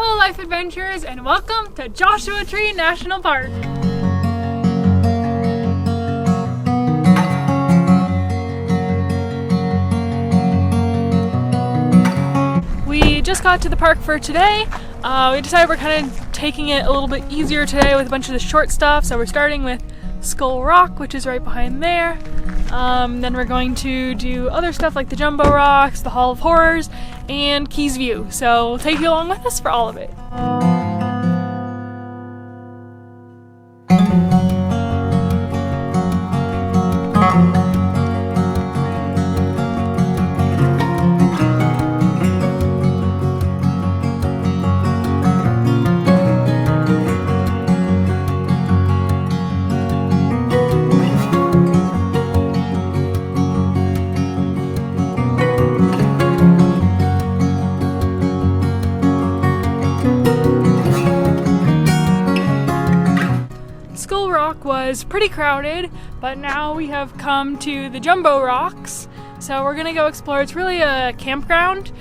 Hello Life Adventurers and welcome to Joshua Tree National Park. We just got to the park for today. We decided we're kind of taking it a little bit easier today with a bunch of the short stuff. So we're starting with Skull Rock, which is right behind there. Then we're going to do other stuff like the Jumbo Rocks, the Hall of Horrors, and Keys View. So we'll take you along with us for all of it. Was pretty crowded, but now we have come to the Jumbo Rocks, so we're gonna go explore. It's really a campground,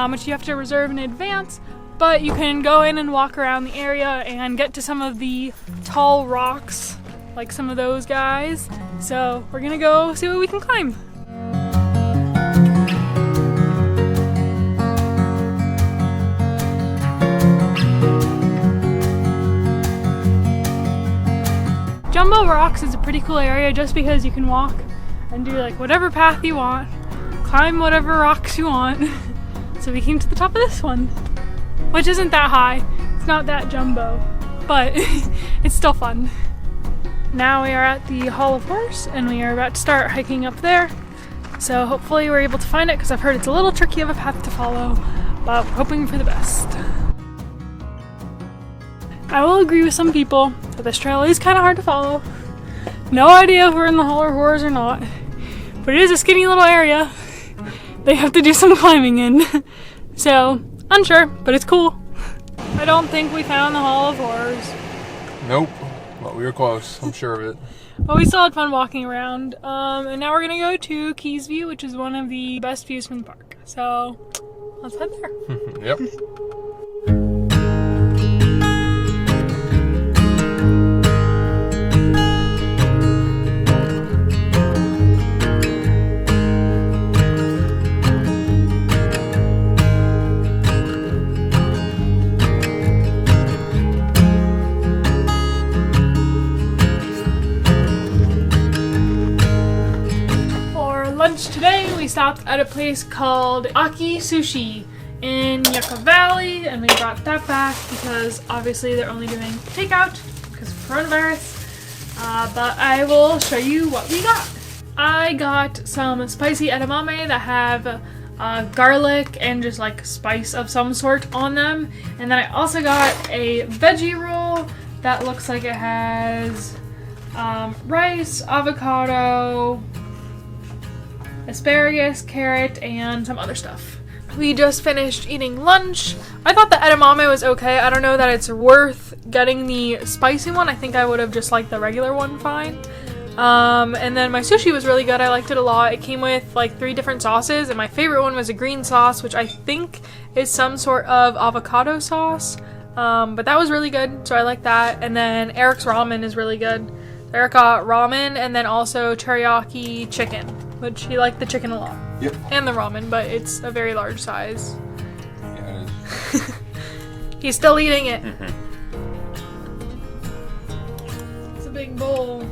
which you have to reserve in advance, but you can go in and walk around the area and get to some of the tall rocks, like some of those guys. So we're gonna go see what we can climb. Jumbo Rocks is a pretty cool area just because you can walk and do like whatever path you want, climb whatever rocks you want. So we came to the top of this one, which isn't that high. It's not that jumbo, but it's still fun. Now we are at the Hall of Horrors and we are about to start hiking up there. So hopefully we're able to find it because I've heard it's a little tricky of a path to follow, but we're hoping for the best. I will agree with some people that this trail is kind of hard to follow. No idea if we're in the Hall of Horrors or not, but it is a skinny little area they have to do some climbing in. So, unsure, but it's cool. I don't think we found the Hall of Horrors. Nope, but we were close, I'm sure of it. But we still had fun walking around. And now we're gonna go to Keys View, which is one of the best views from the park. So, let's head there. Yep. Today we stopped at a place called Aki Sushi in Yucca Valley, and we brought that back because obviously they're only doing takeout because of coronavirus. But I will show you what we got. I got some spicy edamame that have garlic and just like spice of some sort on them, and then I also got a veggie roll that looks like it has rice, avocado, asparagus, carrot, and some other stuff. We just finished eating lunch. I thought the edamame was okay. I don't know that it's worth getting the spicy one. I think I would have just liked the regular one fine. And then my sushi was really good. I liked it a lot. It came with like 3 different sauces, and my favorite one was a green sauce, which I think is some sort of avocado sauce. But that was really good, so I like that. And then Eric's ramen is really good. Eric got ramen and then also teriyaki chicken, which he liked the chicken a lot. Yep. And the ramen, but it's a very large size. Yeah, it is. He's still eating it. Mm-hmm. It's a big bowl.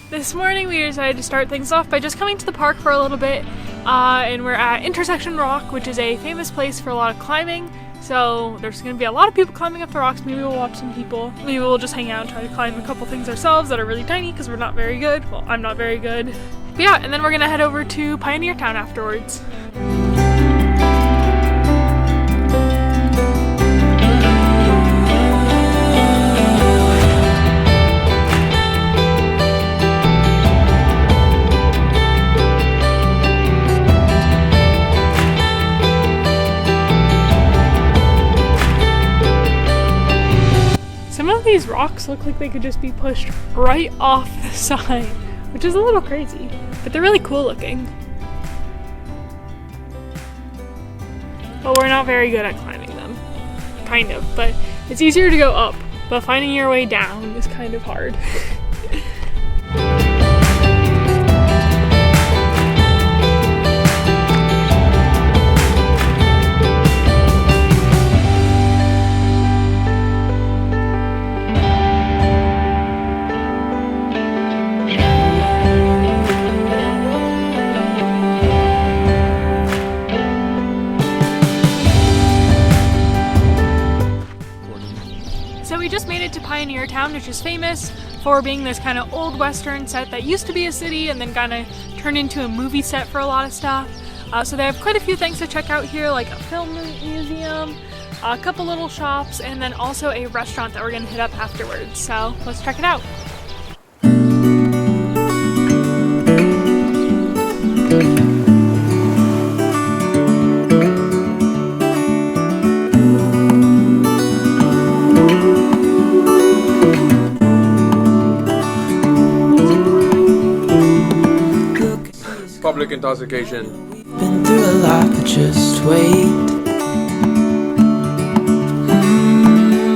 This morning we decided to start things off by just coming to the park for a little bit, and we're at Intersection Rock, which is a famous place for a lot of climbing. So there's going to be a lot of people climbing up the rocks. Maybe we'll watch some people. Maybe we'll just hang out and try to climb a couple things ourselves that are really tiny because we're not very good. Well, I'm not very good. But yeah, and then we're going to head over to Pioneer Town afterwards. of these rocks look like they could just be pushed right off the side, which is a little crazy, but they're really cool looking. But we're not very good at climbing them. Kind of, but it's easier to go up, but finding your way down is kind of hard. So we just made it to Pioneer Town, which is famous for being this kind of old western set that used to be a city and then kind of turned into a movie set for a lot of stuff. So they have quite a few things to check out here, like a film museum, a couple little shops, and then also a restaurant that we're going to hit up afterwards. So let's check it out. Public intoxication. Been through a lot, but just wait.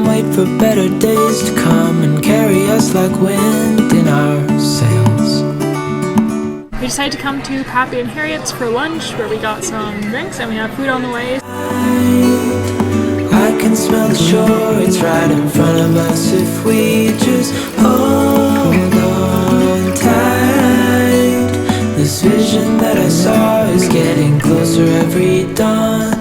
Wait for better days to come and carry us like wind in our sails. We decided to come to Pappy and Harriet's for lunch, where we got some drinks and we have food on the way. I can smell the shore, it's right in front of us if we just hold on tight. This vision that I saw is getting closer every dawn.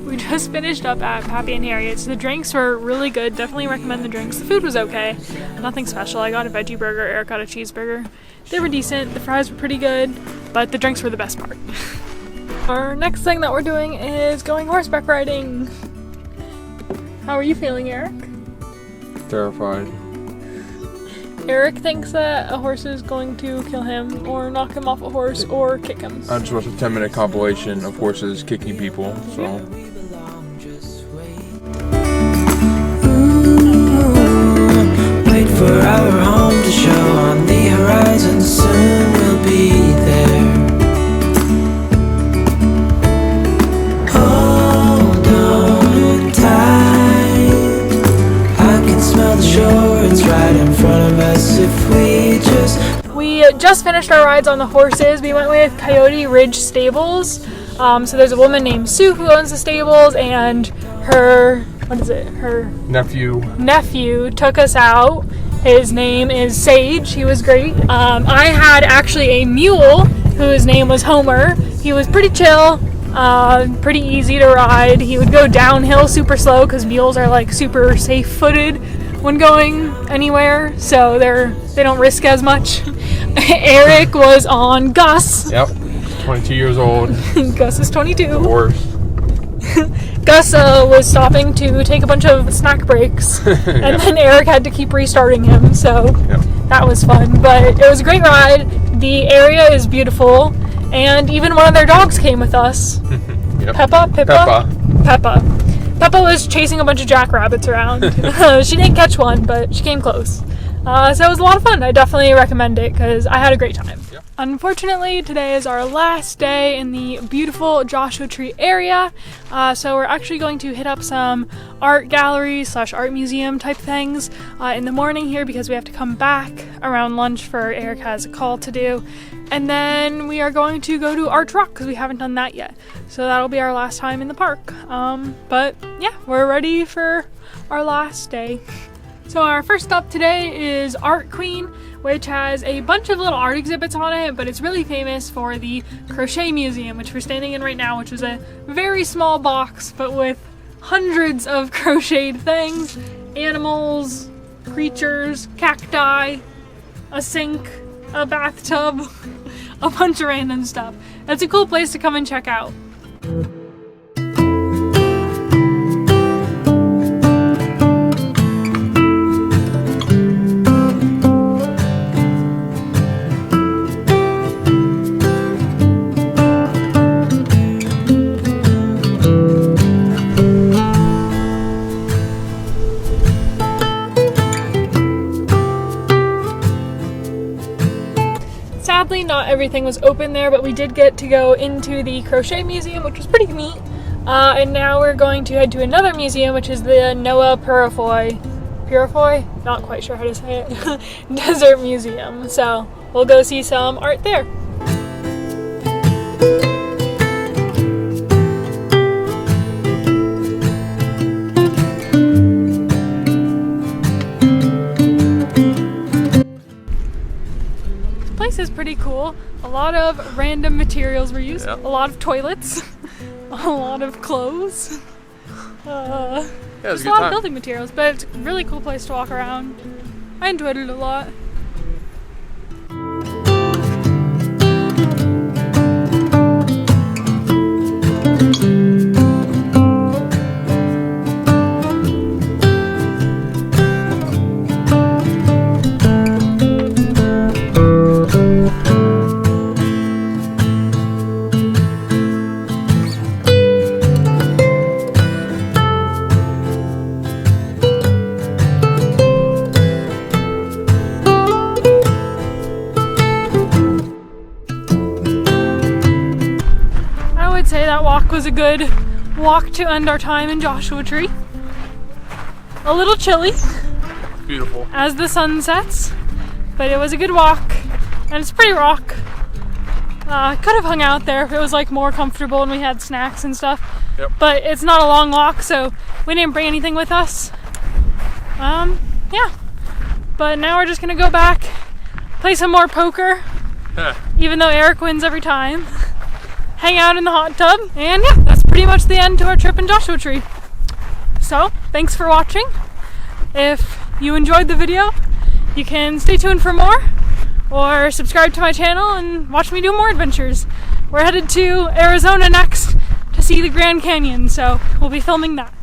We just finished up at Pappy and Harriet's. The drinks were really good. Definitely recommend the drinks. The food was okay. Nothing special. I got a veggie burger. Eric got a cheeseburger. They were decent. The fries were pretty good, but the drinks were the best part. Our next thing that we're doing is going horseback riding. How are you feeling, Eric? Terrified. Eric thinks that a horse is going to kill him or knock him off a horse or kick him. I just watched a 10-minute compilation of horses kicking people, so. Wait for our home to show on the horizon, soon we'll be there. Hold on tight, I can smell the shore, it's right in front of us if we just finished our rides on the horses. We went with Coyote Ridge Stables. So there's a woman named Sue who owns the stables, and her nephew took us out. His name is Sage. He was great. I had actually a mule whose name was Homer. He was pretty chill, pretty easy to ride. He would go downhill super slow because mules are like super safe-footed when going anywhere, so they don't risk as much. Eric was on Gus. Yep, 22 years old. Gus is 22. The horse. Gus was stopping to take a bunch of snack breaks, and then Eric had to keep restarting him, so that was fun. But it was a great ride. The area is beautiful, and even one of their dogs came with us. Yep. Peppa was chasing a bunch of jackrabbits around. She didn't catch one, but she came close. So it was a lot of fun. I definitely recommend it because I had a great time. Yep. Unfortunately, today is our last day in the beautiful Joshua Tree area. So we're actually going to hit up some art galleries / art museum type things in the morning here because we have to come back around lunch for Eric has a call to do. And then we are going to go to Arch Rock because we haven't done that yet. So that'll be our last time in the park. But yeah, we're ready for our last day. So our first stop today is Art Queen, which has a bunch of little art exhibits on it, but it's really famous for the Crochet Museum, which we're standing in right now, which is a very small box, but with hundreds of crocheted things, animals, creatures, cacti, a sink, a bathtub, a bunch of random stuff. That's a cool place to come and check out. Sadly, not everything was open there, but we did get to go into the crochet museum, which was pretty neat. And now we're going to head to another museum, which is the Noah Purifoy, not quite sure how to say it, Desert Museum. So we'll go see some art there. This place is pretty cool. A lot of random materials were used, Yep. a lot of toilets, a lot of clothes. Yeah, it was Just a a good lot of time. building materials, but it's a really cool place to walk around. I enjoyed it a lot. I would say that walk was a good walk to end our time in Joshua Tree. A little chilly Beautiful. as the sun sets, but it was a good walk, and it's pretty rock. Could have hung out there if it was like more comfortable and we had snacks and stuff. Yep. But it's not a long walk, so we didn't bring anything with us. Yeah. But now we're just gonna go back, play some more poker, even though Eric wins every time. Hang out in the hot tub, and yeah, that's pretty much the end to our trip in Joshua Tree. So, thanks for watching. If you enjoyed the video, you can stay tuned for more, or subscribe to my channel and watch me do more adventures. We're headed to Arizona next to see the Grand Canyon, so we'll be filming that.